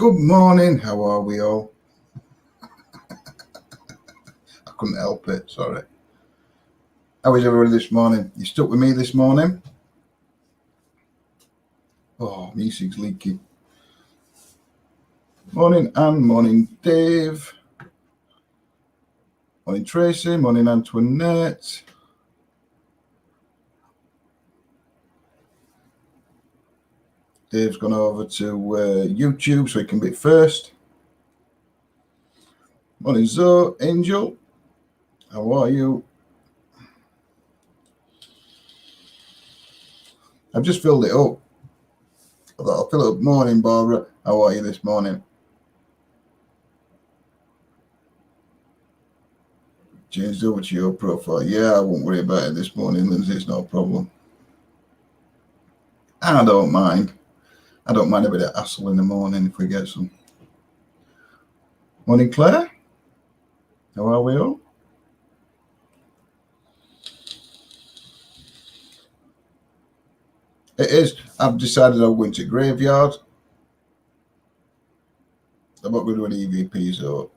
Good morning. How are we all? I couldn't help it. Sorry. How is everybody this morning? You stuck with me this morning? Oh, music's leaky. Morning, Anne. Morning, Dave. Morning, Tracy. Morning, Antoinette. Dave's gone over to YouTube so he can be first. Morning, Zoe. Angel. How are you? I've just filled it up. I thought I'll fill it up. Morning, Barbara. How are you this morning? Changed over to your profile. Yeah, I won't worry about it this morning, Lindsay. It's no problem. I don't mind. I don't mind a bit of hassle in the morning if we get some. Morning, Claire. How are we all? It is. I've decided I'm going to graveyard. I'm not going to do an EVP, so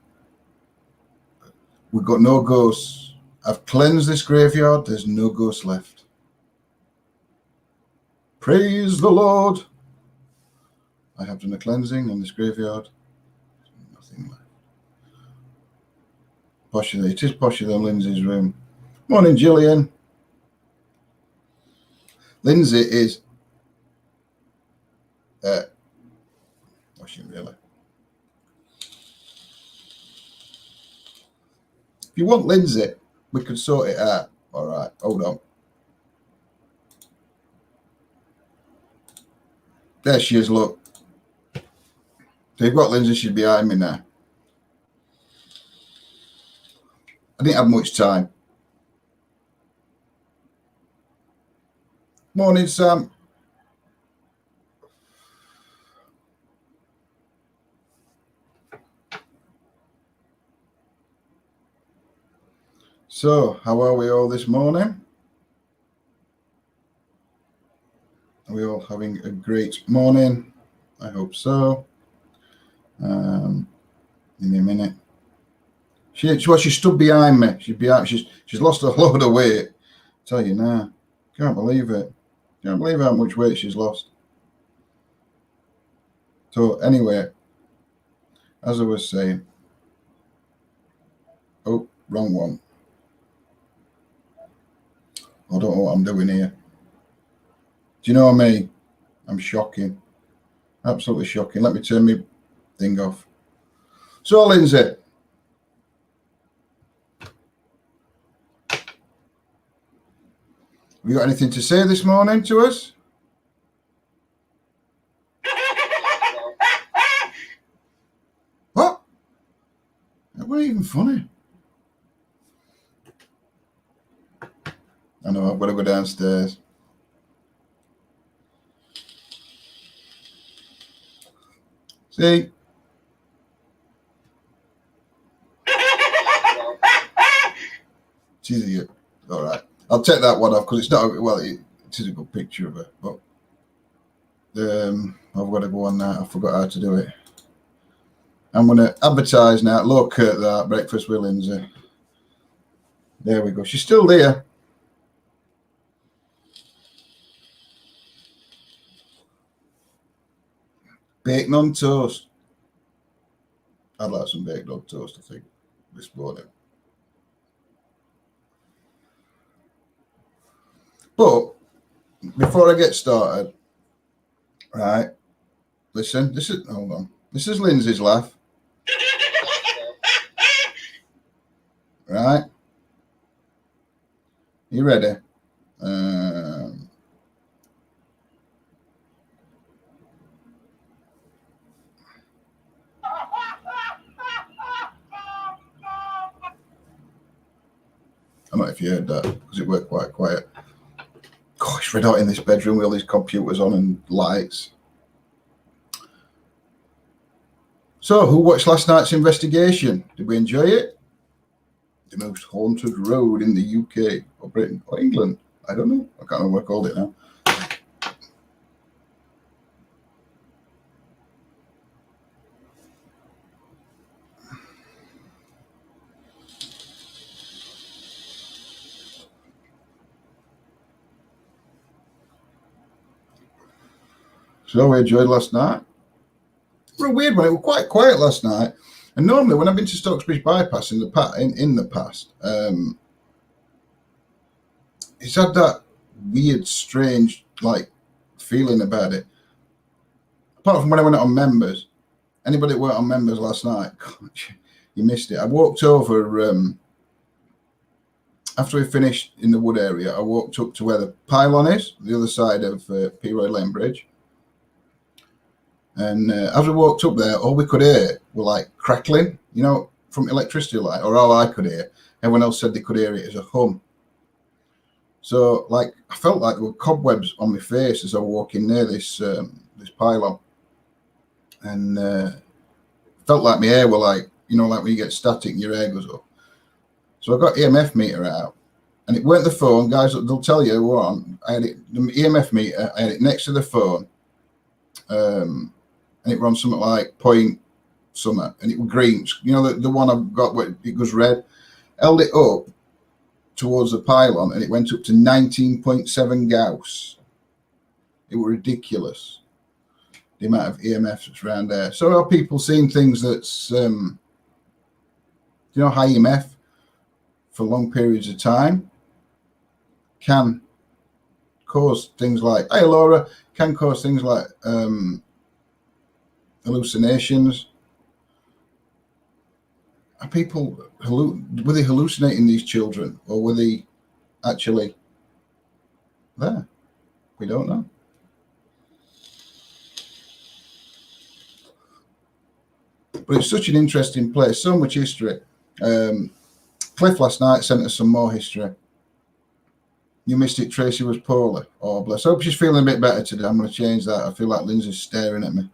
we've got no ghosts. I've cleansed this graveyard. There's no ghosts left. Praise the Lord. I have done a cleansing in this graveyard. Nothing left. Posher, it is posher than Lindsay's room. Morning, Gillian. Lindsay is washing really. If you want Lindsay, we could sort it out. All right, hold on. There she is, look. So you've got Lindsay, she's behind me now. I didn't have much time. Morning, Sam. So, how are we all this morning? Are we all having a great morning? I hope so. Give me a minute. She stood behind me. She's lost a load of weight. I tell you now, can't believe it. Can't believe how much weight she's lost. So anyway, as I was saying, oh, wrong one. I don't know what I'm doing here. Do you know what I mean? I'm shocking. Absolutely shocking. Let me turn my thing off. So, Lindsay. Have you got anything to say this morning to us? What? That wasn't even funny. I know, I've got to go downstairs. See? She's idiot. All right. I'll take that one off because it's not, well, it is a good picture of her, but I've got to go on that. I forgot how to do it. I'm going to advertise now. Look at that. Breakfast with Lindsay. There we go. She's still there. Bacon on toast. I'd like some bacon on toast, I think, this morning. But before I get started, right, listen, hold on. This is Lindsay's laugh. Right? You ready? I don't know if you heard that because it worked quite quiet. Gosh, red hot in this bedroom with all these computers on and lights. So, who watched last night's investigation? Did we enjoy it? The most haunted road in the UK or Britain or England? I don't know. I can't remember what I called it now. So we enjoyed last night. It was a weird one. It was quite quiet last night. And normally when I've been to Stocksbridge Bypass in the past, it's had that weird, strange, like, feeling about it. Apart from when I went on Members. Anybody that weren't on Members last night, you missed it. I walked over, after we finished in the wood area, I walked up to where the pylon is, the other side of P. Roy Lane Bridge. And as we walked up there, all we could hear were like crackling, from electricity light, or all I could hear. Everyone else said they could hear it as a hum. So, like, I felt like there were cobwebs on my face as I was walking near this pylon. And felt like my hair were like, like when you get static and your hair goes up. So I got EMF meter out. And it weren't the phone, guys, they'll tell you what. I had it, the EMF meter, I had it next to the phone. And it was on something like point something. And it was green. The one I've got where it goes red. Held it up towards the pylon and it went up to 19.7 Gauss. It was ridiculous, the amount of EMF that's around there. So are people seeing things that's, high EMF for long periods of time can cause things like, hey Laura, can cause things like hallucinations. Are people, were they hallucinating these children, or were they actually there? We don't know. But it's such an interesting place, so much history. Cliff last night sent us some more history. You missed it, Tracy was poorly. Oh, bless. I hope she's feeling a bit better today. I'm going to change that. I feel like Lindsay's staring at me.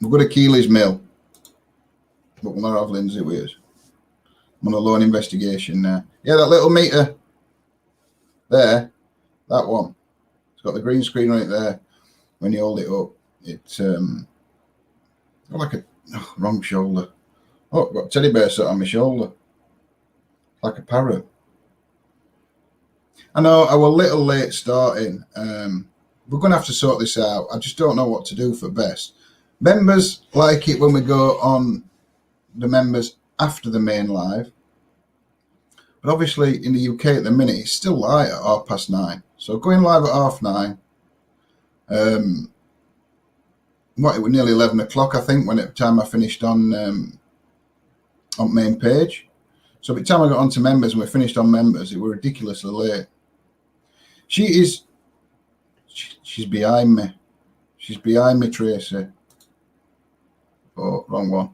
We'll go to Keeley's Mill, but we'll not have Lindsay with us. I'm on a loan investigation now. Yeah, that little meter there, that one. It's got the green screen on it there. When you hold it up, it's like a wrong shoulder. Oh, I've got a teddy bear sat on my shoulder, like a parrot. I know I was a little late starting. We're going to have to sort this out. I just don't know what to do for best. Members like it when we go on the members after the main live. But obviously in the UK at the minute, it's still light at 9:30. So going live at 9:30. It was nearly 11 o'clock, I think, when at the time I finished on main page. So by the time I got onto members and we finished on members, it was ridiculously late. She's behind me. She's behind me, Tracy. Oh, wrong one.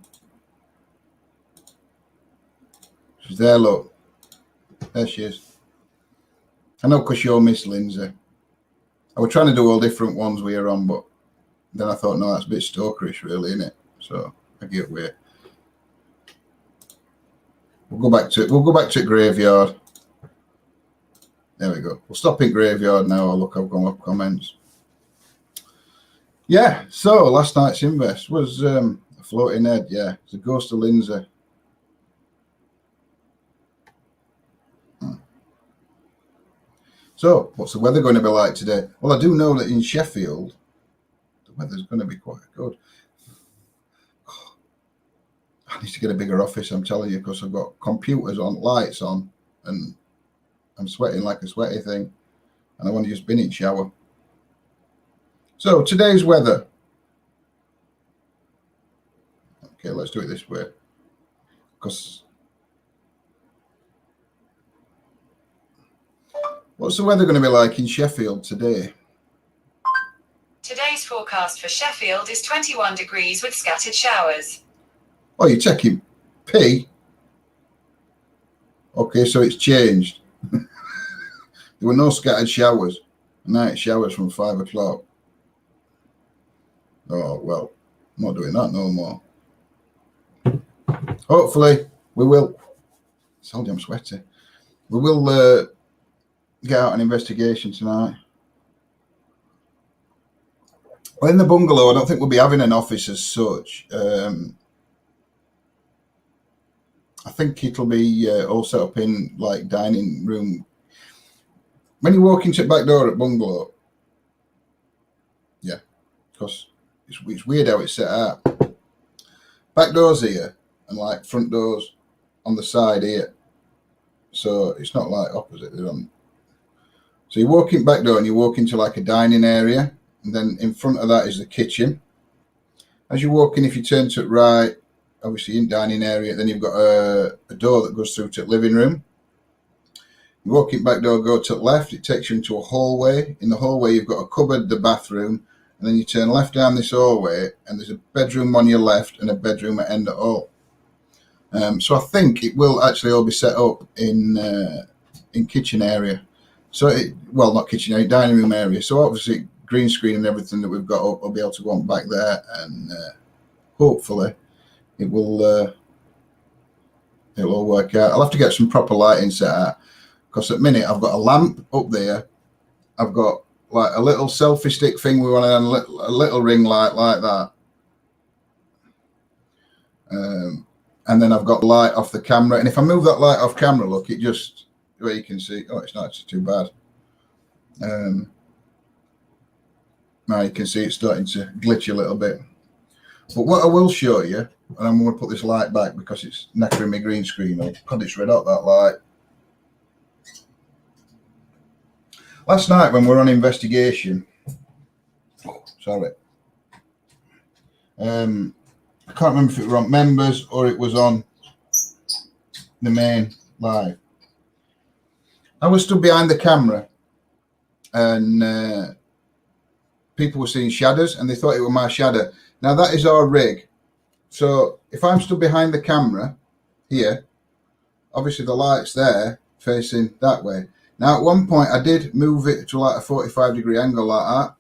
She's there, look. There she is. I know, because you're Miss Lindsay. I was trying to do all different ones we are on, but then I thought, no, that's a bit stalkerish, really, isn't it? So I give way. We'll go back to graveyard. There we go. We'll stop in graveyard now. Oh, look, I've gone up comments. Yeah, so last night's invest was a floating head. Yeah, it's a ghost of Lindsay. So, what's the weather going to be like today? Well, I do know that in Sheffield, the weather's going to be quite good. I need to get a bigger office, I'm telling you, because I've got computers on, lights on, and I'm sweating like a sweaty thing, and I want to just bin it shower. So, today's weather. Okay, let's do it this way, because what's the weather going to be like in Sheffield today? Today's forecast for Sheffield is 21 degrees with scattered showers. Oh, you're taking P? Okay, so it's changed. There were no scattered showers. Night showers from 5 o'clock. Oh, well, I'm not doing that no more. Hopefully, we will. It's so damn sweaty. We will get out an investigation tonight. Well, in the bungalow, I don't think we'll be having an office as such. I think it'll be all set up in like dining room. when you walk into the back door at bungalow, yeah, because it's weird how it's set up. Back doors here and like front doors on the side here, so it's not like opposite. They're on. So you walk in back door and you walk into like a dining area, and then in front of that is the kitchen. As you walk in, if you turn to the right, obviously in dining area, then you've got a door that goes through to the living room. You walk in back door, go to the left, it takes you into a hallway. In the hallway, you've got a cupboard, the bathroom, and then you turn left down this hallway, and there's a bedroom on your left and a bedroom at end of all. So I think it will actually all be set up in kitchen area. So, not kitchen area, dining room area. So obviously green screen and everything that we've got up, I'll be able to go on back there, and hopefully it will it'll all work out. I'll have to get some proper lighting set out, because at the minute I've got a lamp up there. I've got like a little selfie stick thing with one and a little ring light like that. And then I've got light off the camera. And if I move that light off camera, look, it just, where you can see, oh, it's not actually too bad. Now you can see it's starting to glitch a little bit. But what I will show you, and I'm going to put this light back because it's knackering my green screen up, because it's red hot, that light. Last night when we were on investigation, I can't remember if it was on members or it was on the main live. I was stood behind the camera, and people were seeing shadows, and they thought it was my shadow. Now that is our rig. So if I'm stood behind the camera here, obviously the light's there facing that way. Now at one point I did move it to like a 45-degree angle like that,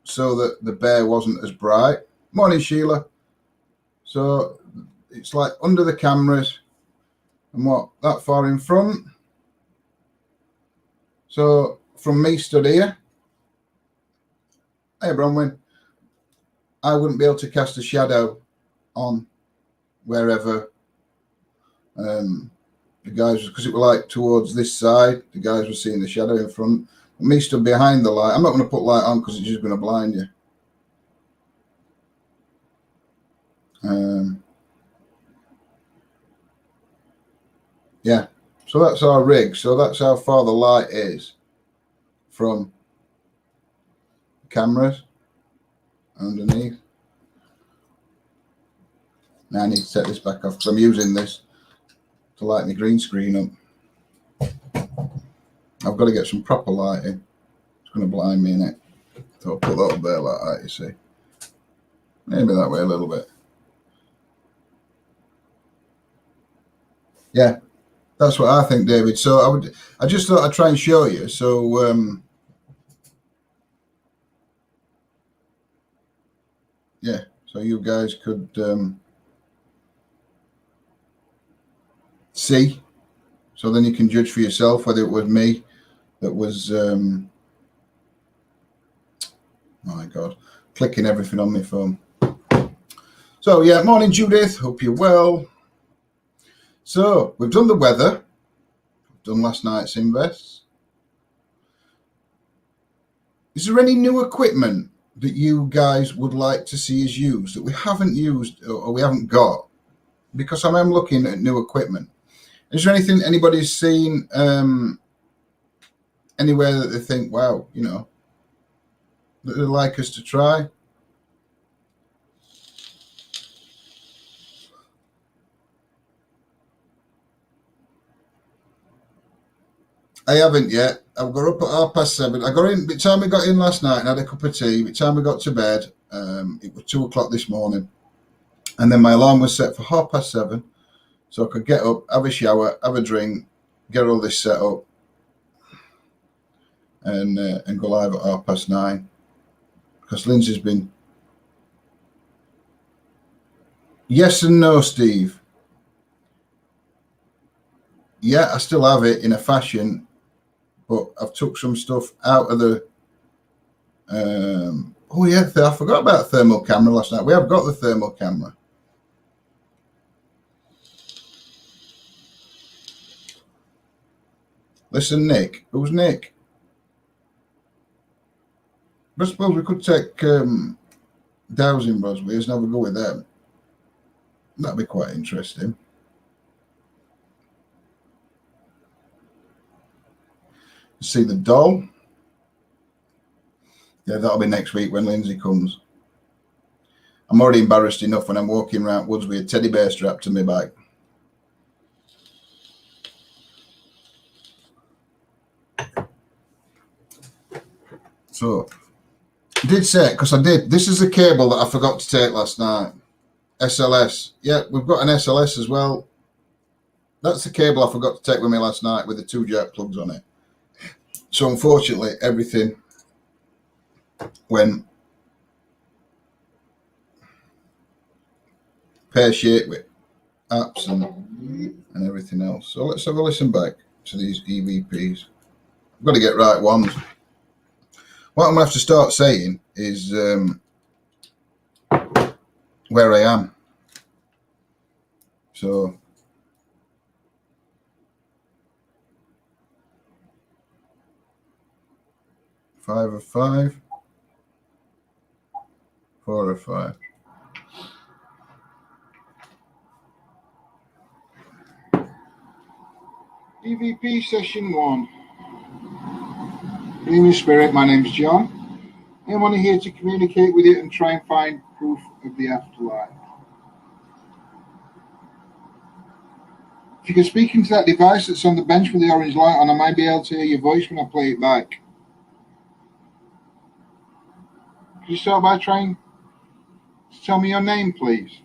so that the bear wasn't as bright. Morning, Sheila. So it's like under the cameras and what, that far in front. So from me stood here, hey Bronwyn, I wouldn't be able to cast a shadow on wherever the guys, because it was like towards this side, the guys were seeing the shadow in front. Me stood behind the light. I'm not going to put light on because it's just going to blind you. Yeah, so that's our rig. So that's how far the light is from the cameras underneath. Now I need to set this back off because I'm using this to light my green screen up. I've got to get some proper lighting. It's going to blind me in it. So I'll put that up there like that, you see. Maybe that way a little bit. Yeah, that's what I think, David. So I just thought I'd try and show you. So yeah, so you guys could see. So then you can judge for yourself whether it was me that was my God, clicking everything on my phone. So yeah, morning Judith, hope you're well. So we've done the weather, we've done last night's invests. Is there any new equipment that you guys would like to see us use that we haven't used or we haven't got? Because I am looking at new equipment. Is there anything anybody's seen anywhere that they think, wow, you know, that they'd like us to try? I haven't yet. I've got up at 7:30. I got in, by the time we got in last night and had a cup of tea, by the time we got to bed, it was 2 o'clock this morning. And then my alarm was set for 7:30. So I could get up, have a shower, have a drink, get all this set up, and go live at 9:30. Because Lindsay's been... Yes and no, Steve. Yeah, I still have it in a fashion, but I've took some stuff out of the... oh yeah, I forgot about the thermal camera last night. We have got the thermal camera. Listen, Nick. Who's Nick? I suppose we could take dowsing rods with us and have a go with them. That'd be quite interesting. See the doll. Yeah, that'll be next week when Lindsay comes. I'm already embarrassed enough when I'm walking around woods with a teddy bear strapped to my back. So, I did say, because I did, this is the cable that I forgot to take last night. SLS. Yeah, we've got an SLS as well. That's the cable I forgot to take with me last night with the 2 jack plugs on it. So, unfortunately, everything went pear-shaped with apps and everything else. So, let's have a listen back to these EVPs. I've got to get right ones. What I'm going to have to start saying is where I am. So, five of 5, 4 of 5. EVP session 1. Good evening, Spirit. My name's John. I'm only here to communicate with you and try and find proof of the afterlife. If you can speak into that device that's on the bench with the orange light on, I might be able to hear your voice when I play it back. Could you start by trying to tell me your name, please?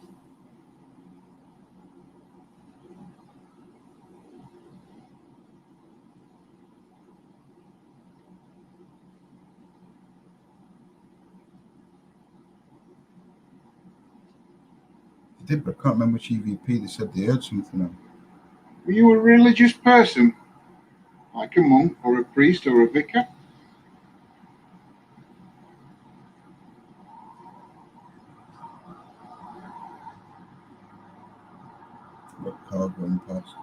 I did, but I can't remember which EVP they said they heard something on. Were you a religious person? Like a monk or a priest or a vicar? What car going past?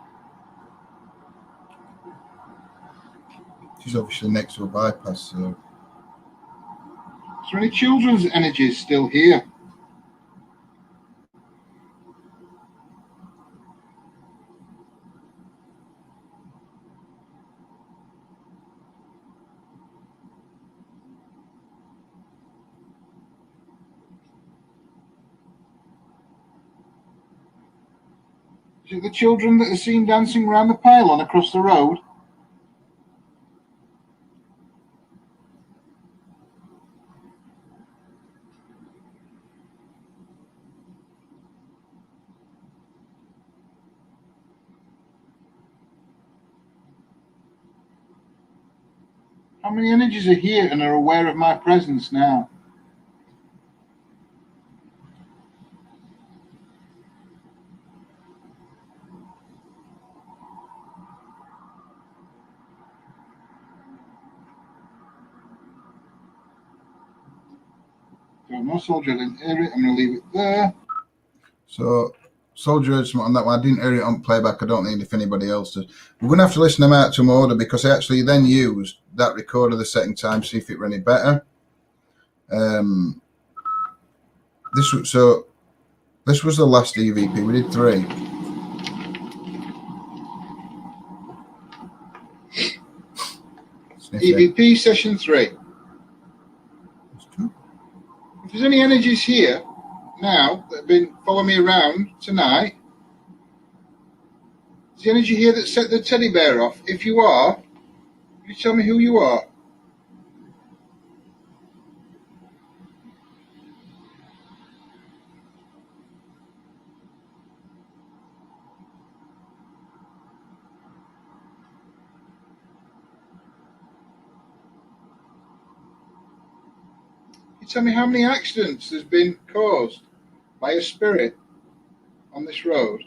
She's obviously next to a bypass, so. Is there any children's energies still here? Is it the children that are seen dancing around the pylon across the road? How many energies are here and are aware of my presence now? Don't know, Soldier, I didn't hear it. I'm going to leave it there. So, Soldier heard something on that one. I didn't hear it on playback. I don't need if anybody else does. We're going to have to listen them out to them order because I actually then used that recorder the second time to see if it were any better. This was the last EVP. We did 3. EVP session 3. If there's any energies here now that have been following me around tonight, is the energy here that set the teddy bear off? If you are, can you tell me who you are? Can you tell me how many accidents there's been caused by a spirit on this road?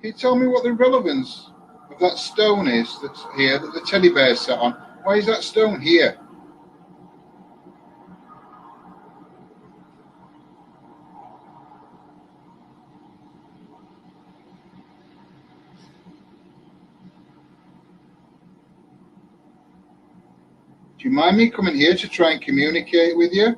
Can you tell me what the relevance of that stone is that's here that the teddy bear sat on? Why is that stone here? you mind me coming here to try and communicate with you?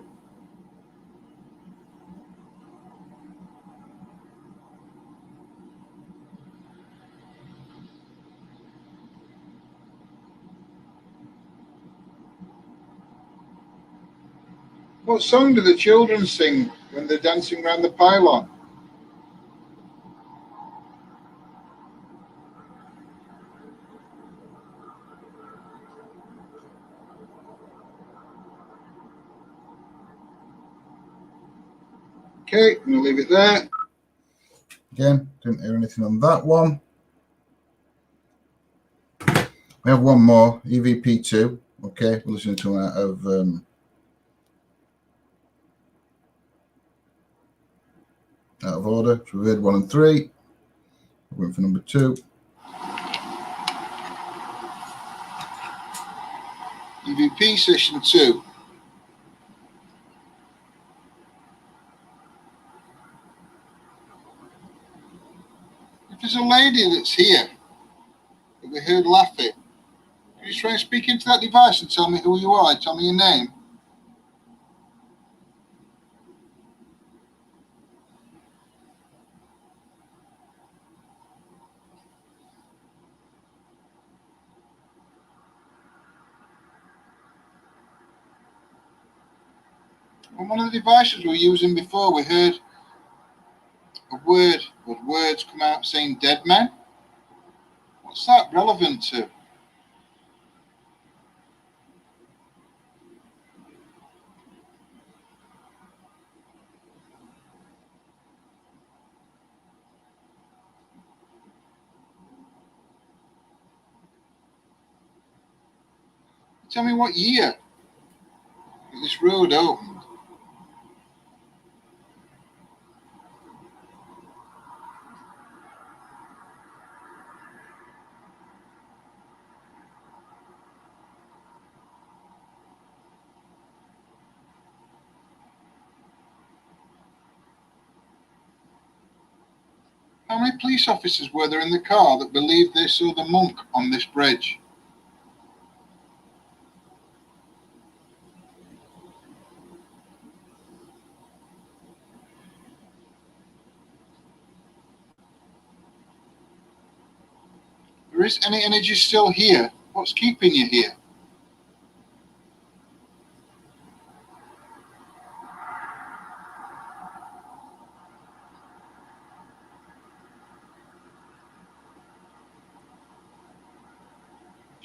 What song do the children sing when they're dancing around the pylon? Okay, I'm going to leave it there. Again, didn't hear anything on that one. We have one more, EVP2. Okay, we're listening to one out of order. So we've heard 1 and 3. We're going for number 2. EVP session 2. If there's a lady that's here that we heard laughing, can you try and speak into that device and tell me who you are? Tell me your name. On one of the devices we were using before, we heard a word, or words come out saying dead man. What's that relevant to? Tell me what year this road opened. How many police officers were there in the car that believed they saw the monk on this bridge? There is any energy still here? What's keeping you here?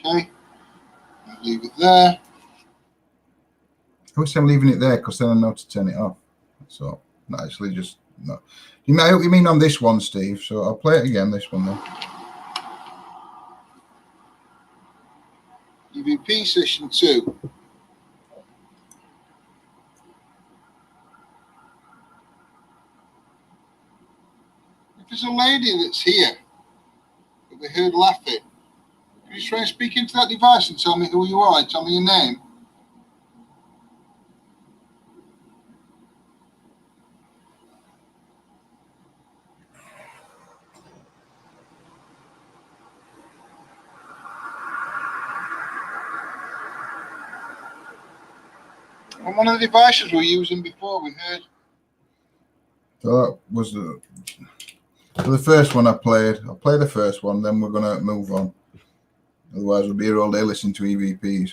Okay, I'll leave it there. I wish I'm leaving it there because then I know to turn it off. So, not actually just, no. You know what you mean on this one, Steve? So I'll play it again, this one then. EVP session 2. If there's a lady that's here that we heard laughing, can you try and speak into that device and tell me who you are? Tell me your name. On one of the devices we were using before, we heard. So that was the first one I played. I'll play the first one, then we're going to move on. Otherwise, we'll be here all day listening to EVPs.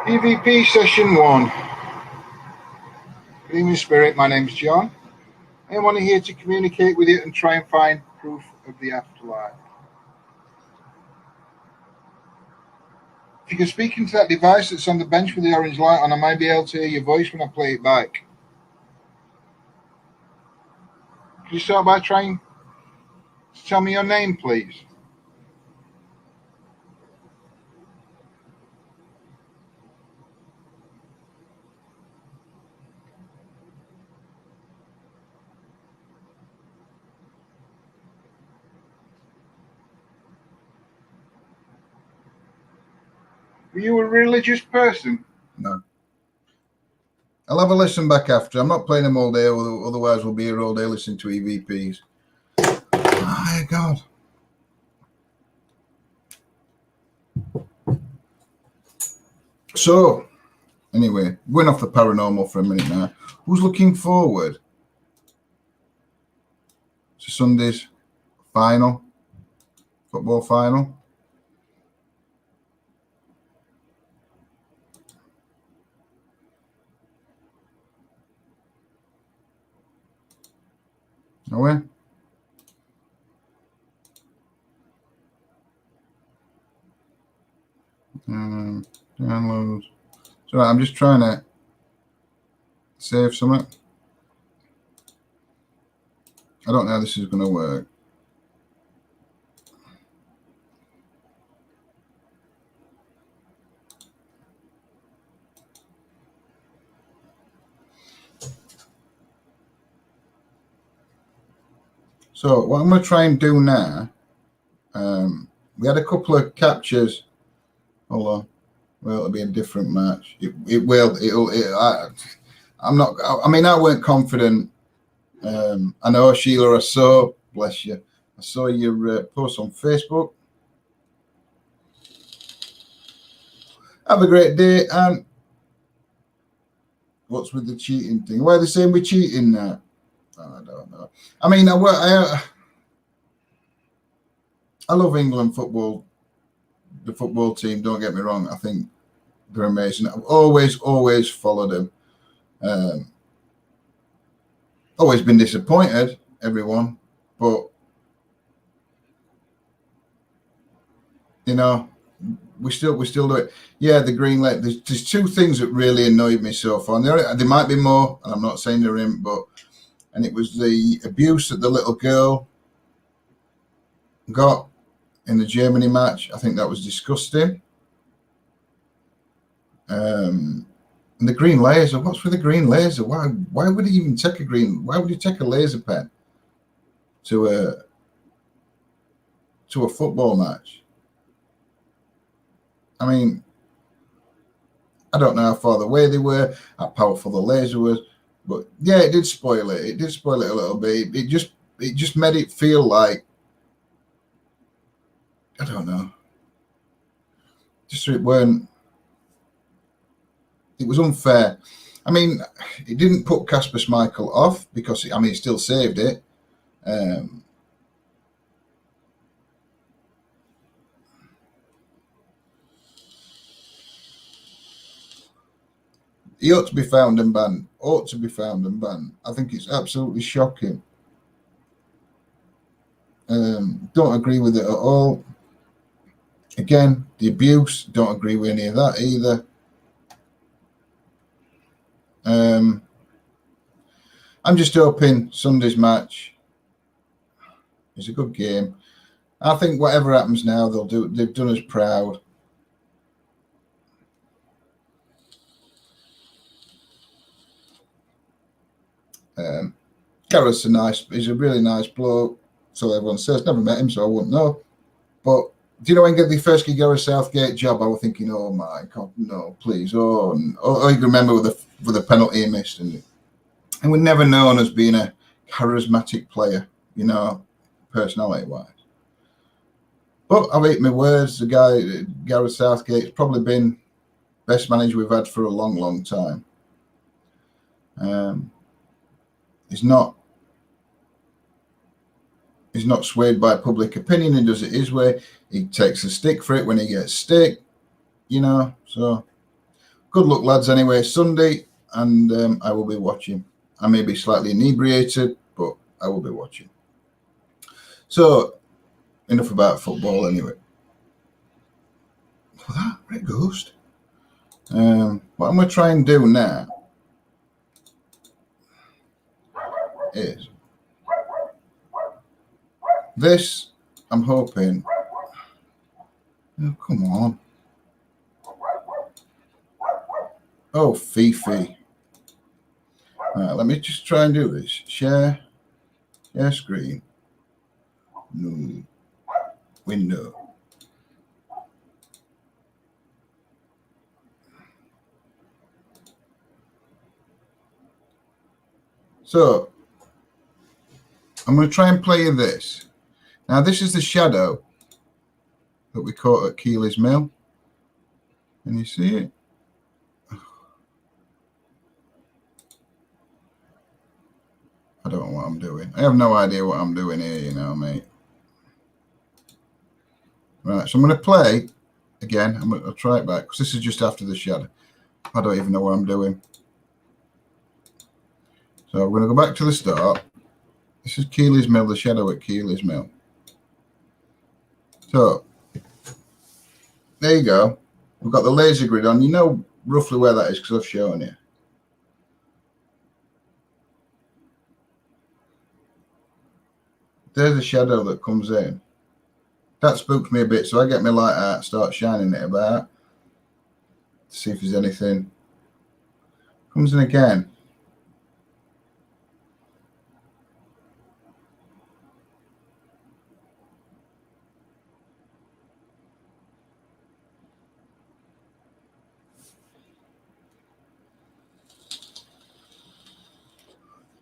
EVP session 1. Good evening, Spirit. My name's John. I am only here to communicate with you and try and find proof of the afterlife. If you can speak into that device that's on the bench with the orange light on, I might be able to hear your voice when I play it back. Can you start by trying to tell me your name, please? Were you a religious person? No. I'll have a listen back after. I'm not playing them all day, otherwise we'll be here all day listening to EVPs. My God. So, anyway, going off the paranormal for a minute now. Who's looking forward to Sunday's final, football final? No way. Downloads. So I'm just trying to save something. I don't know how this is going to work. So what I'm going to try and do now, we had a couple of captures. Hold on. Well, it'll be a different match. I'm not. I mean, I weren't confident. I know, Sheila. I saw. Bless you. I saw your post on Facebook. Have a great day. And what's with the cheating thing? Why are they saying we're cheating now? I don't know. I mean, I love England football. The football team. Don't get me wrong. I think they're amazing. I've always followed them. Always been disappointed, everyone, but you know, we still do it. Yeah, the green light. There's two things that really annoyed me so far. And there might be more, and I'm not saying they're in, and it was the abuse that the little girl got in the Germany match. I think that was disgusting. And the green laser. What's with the green laser? Why would he even take why would he take a laser pen to a football match? I mean, I don't know how far away they were, how powerful the laser was, but yeah, it did spoil it. It did spoil it a little bit. It just made it feel like, I don't know. Just it was unfair. I mean, it didn't put Kasper Schmeichel off because he still saved it. He ought to be found and banned. I think it's absolutely shocking. Don't agree with it at all. Again, the abuse, don't agree with any of that either. I'm just hoping Sunday's match is a good game. I think whatever happens now, they've done us proud. Gareth's he's a really nice bloke, so everyone says. Never met him, so I wouldn't know. But do you know when they first gave Gareth Southgate job, I was thinking, oh my God, no, please. Oh, you can remember with the penalty he missed, and we're never known as being a charismatic player, personality-wise. But I've eaten my words. The guy, Gareth Southgate's probably been best manager we've had for a long, long time. He's not swayed by public opinion. He does it his way. He takes a stick for it when he gets stick, So good luck, lads. Anyway, Sunday, and I will be watching. I may be slightly inebriated, but I will be watching. So enough about football anyway. Well, that red ghost. What I'm going to try and do now is this. I'm hoping. Oh, come on. Oh, Fifi. Let me just try and do this. Share screen. No. Window. So I'm going to try and play you this. Now, this is the shadow that we caught at Keely's Mill. Can you see it? I don't know what I'm doing. I have no idea what I'm doing here, you know, mate. Right, so I'm going to play again. I'll try it back because this is just after the shadow. I don't even know what I'm doing. So I'm going to go back to the start. This is Keely's Mill, the shadow at Keely's Mill. So there you go. We've got the laser grid on. You know roughly where that is because I've shown you. There's a shadow that comes in. That spooks me a bit, so I get my light out, start shining it about to see if there's anything. Comes in again.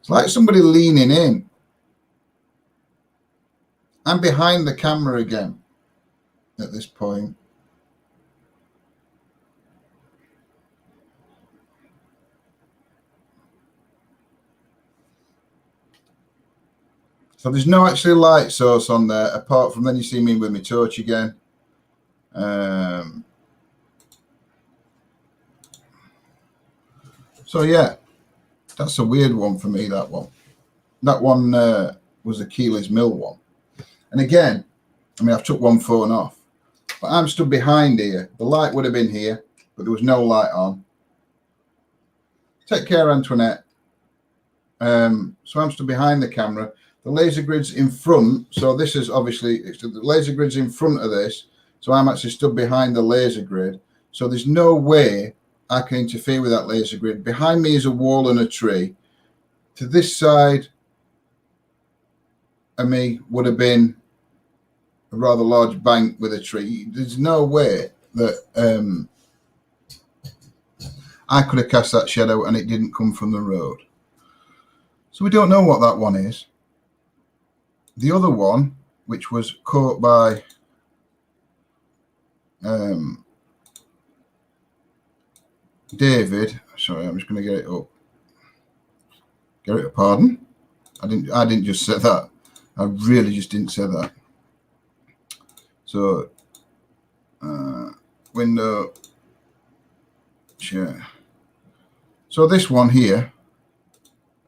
It's like somebody leaning in. I'm behind the camera again at this point. So there's no actually light source on there, apart from then you see me with my torch again. So yeah, that's a weird one for me, that one. That one was a Keely's Mill one. And again, I mean, I've took one phone off, but I'm stood behind here. The light would have been here, but there was no light on. Take care, Antoinette. So I'm stood behind the camera. The laser grid's in front. So this is obviously, the laser grid's in front of this. So I'm actually stood behind the laser grid. So there's no way I can interfere with that laser grid. Behind me is a wall and a tree. To this side of me would have been a rather large bank with a tree. There's no way that I could have cast that shadow and it didn't come from the road. So we don't know what that one is. The other one, which was caught by David. Sorry, I'm just going to get it up. Get it? Pardon? I didn't just say that. I really just didn't say that. So, window, share. So this one here,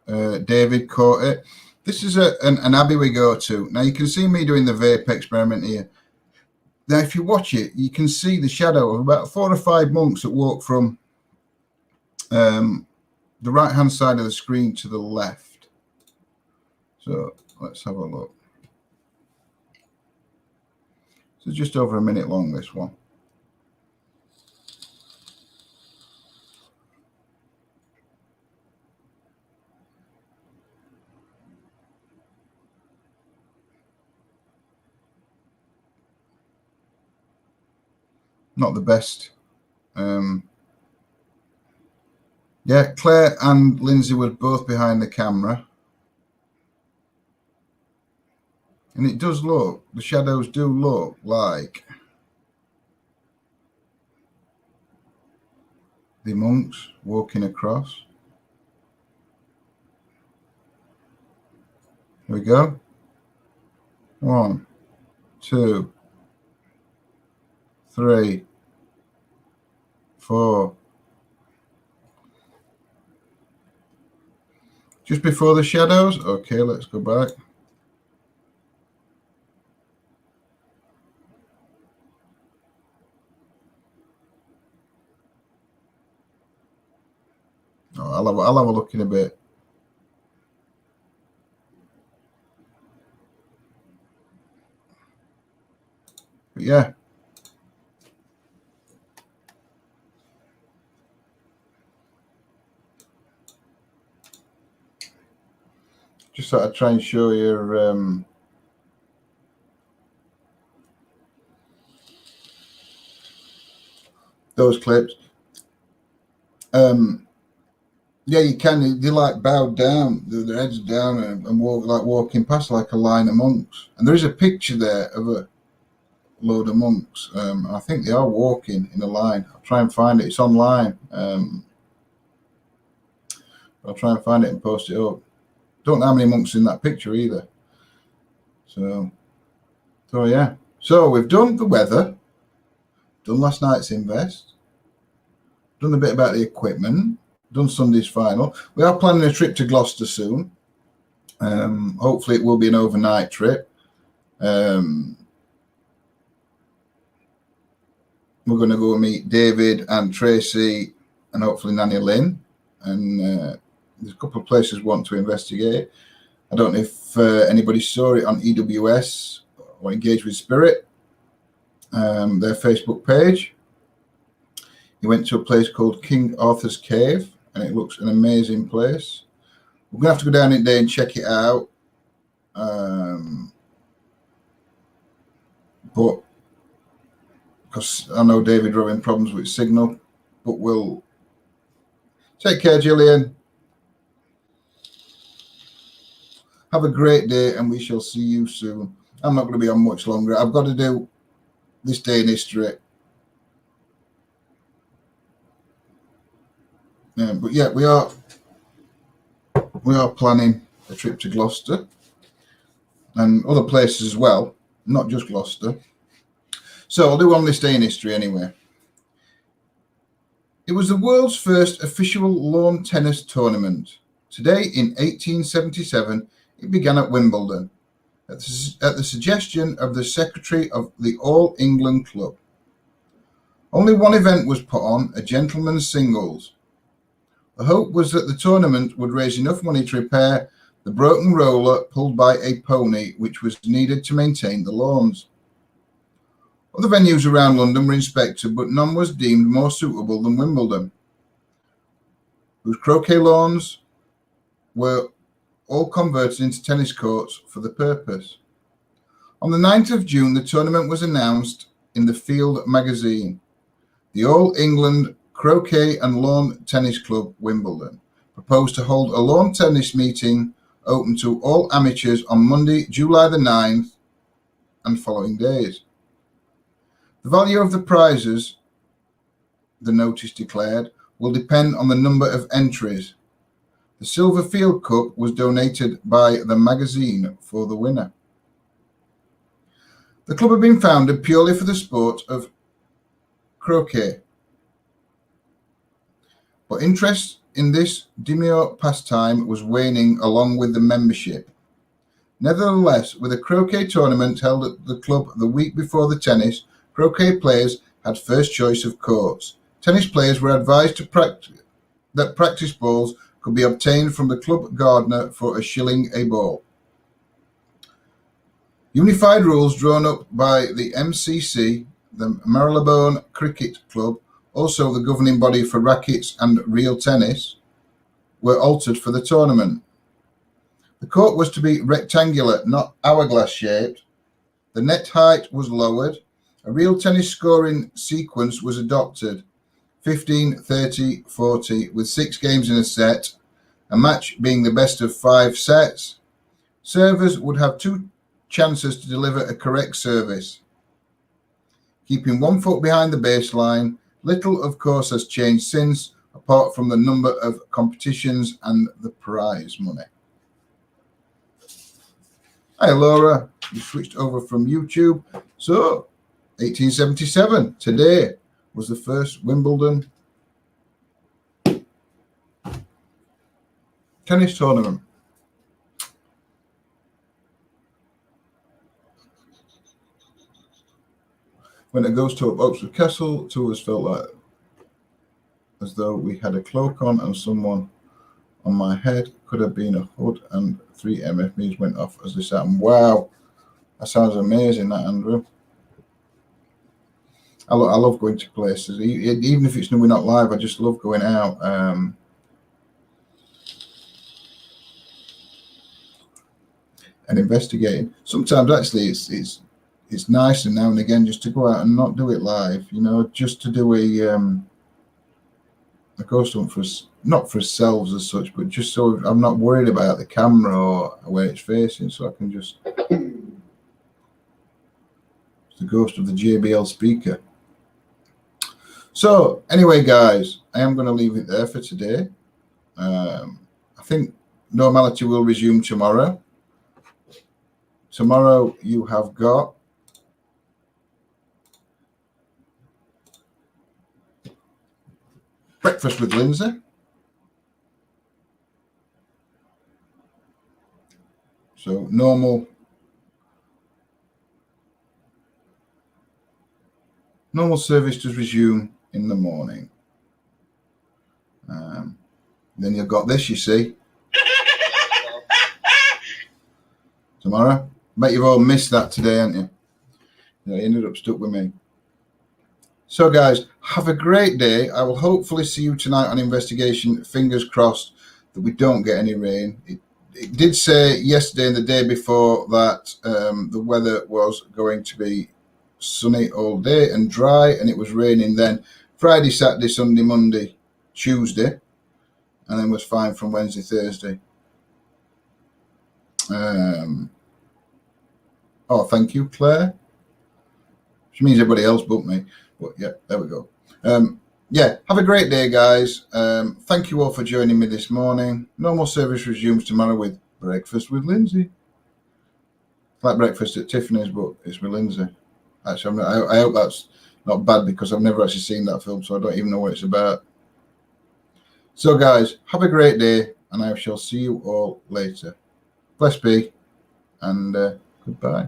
David caught it. This is an abbey we go to. Now you can see me doing the vape experiment here. Now, if you watch it, you can see the shadow of about 4 or 5 monks that walk from the right-hand side of the screen to the left. So let's have a look. So just over a minute long, this one. Not the best. Yeah, Claire and Lindsay were both behind the camera. And it does look, the shadows do look like the monks walking across. Here we go. 1, 2, 3, 4. Just before the shadows. Okay, let's go back. Oh, I'll have a look in a bit. But yeah. Just thought I'd try and show you those clips. Yeah, you can. They like bowed down, their heads down, and walk like walking past like a line of monks. And there is a picture there of a load of monks. I think they are walking in a line. I'll try and find it. It's online. I'll try and find it and post it up. Don't know how many monks in that picture either. So yeah. So we've done the weather, done last night's invest, done a bit about the equipment, done Sunday's final. We are planning a trip to Gloucester soon. Hopefully it will be an overnight trip. We're going to go meet David and Tracy and hopefully Nanny Lynn. And there's a couple of places we want to investigate. I don't know if anybody saw it on EWS or Engage with Spirit, their Facebook page. He went to a place called King Arthur's Cave, and it looks an amazing place. We're going to have to go down in there and check it out. But because I know David are having problems with signal, but we'll take care, Gillian. Have a great day, and we shall see you soon. I'm not going to be on much longer. I've got to do this day in history. But yeah, we are planning a trip to Gloucester and other places as well, not just Gloucester. So I'll do on this day in history anyway. It was the world's first official lawn tennis tournament. Today in 1877, it began at Wimbledon at the suggestion of the secretary of the All England Club. Only one event was put on, a gentleman's singles. The hope was that the tournament would raise enough money to repair the broken roller pulled by a pony, which was needed to maintain the lawns. Other venues around London were inspected, but none was deemed more suitable than Wimbledon, whose croquet lawns were all converted into tennis courts for the purpose. On the 9th of June, the tournament was announced in the Field magazine. The All England Croquet and Lawn Tennis Club, Wimbledon, proposed to hold a lawn tennis meeting open to all amateurs on Monday, July the 9th and following days. The value of the prizes, the notice declared, will depend on the number of entries. The Silver Field Cup was donated by the magazine for the winner. The club had been founded purely for the sport of croquet, but interest in this demure pastime was waning along with the membership. Nevertheless, with a croquet tournament held at the club the week before the tennis, croquet players had first choice of courts. Tennis players were advised to practice balls could be obtained from the club gardener for £1 a ball. Unified rules drawn up by the MCC, the Marylebone Cricket Club, also the governing body for rackets and real tennis, were altered for the tournament. The court was to be rectangular, not hourglass shaped. The net height was lowered. A real tennis scoring sequence was adopted, 15, 30, 40, with 6 games in a set, a match being the best of 5 sets. Servers would have 2 chances to deliver a correct service. Keeping 1 foot behind the baseline, little, of course, has changed since, apart from the number of competitions and the prize money. Hi, Laura. You switched over from YouTube. So, 1877, today was the first Wimbledon tennis tournament. When a ghost tour up Oxford Castle, 2 of us felt like as though we had a cloak on and someone on my head. Could have been a hood, and 3 MFBs went off as this happened. Wow, that sounds amazing, that, Andrew. I love going to places, even if it's we're not live. I just love going out. And investigating. Sometimes actually it's nice and now and again just to go out and not do it live, you know, just to do a a ghost hunt for us, not for ourselves as such, but just so I'm not worried about the camera or where it's facing, so I can just. It's the ghost of the JBL speaker. So anyway, guys, I am going to leave it there for today. I think normality will resume tomorrow. Tomorrow you have got Breakfast with Lindsay. So normal service does resume in the morning. Then you've got this, you see. Tomorrow. Bet you've all missed that today, haven't you? You ended up stuck with me. So, guys, have a great day. I will hopefully see you tonight on Investigation. Fingers crossed that we don't get any rain. It did say yesterday and the day before that the weather was going to be sunny all day and dry, and it was raining then Friday, Saturday, Sunday, Monday, Tuesday, and then was fine from Wednesday, Thursday. Oh, thank you, Claire. Which means everybody else booked me. But yeah, there we go. Yeah, have a great day, guys. Thank you all for joining me this morning. Normal service resumes tomorrow with Breakfast with Lindsay. Like breakfast at Tiffany's, but it's with Lindsay. Actually, I hope that's not bad because I've never actually seen that film, so I don't even know what it's about. So, guys, have a great day, and I shall see you all later. Bless be, and goodbye.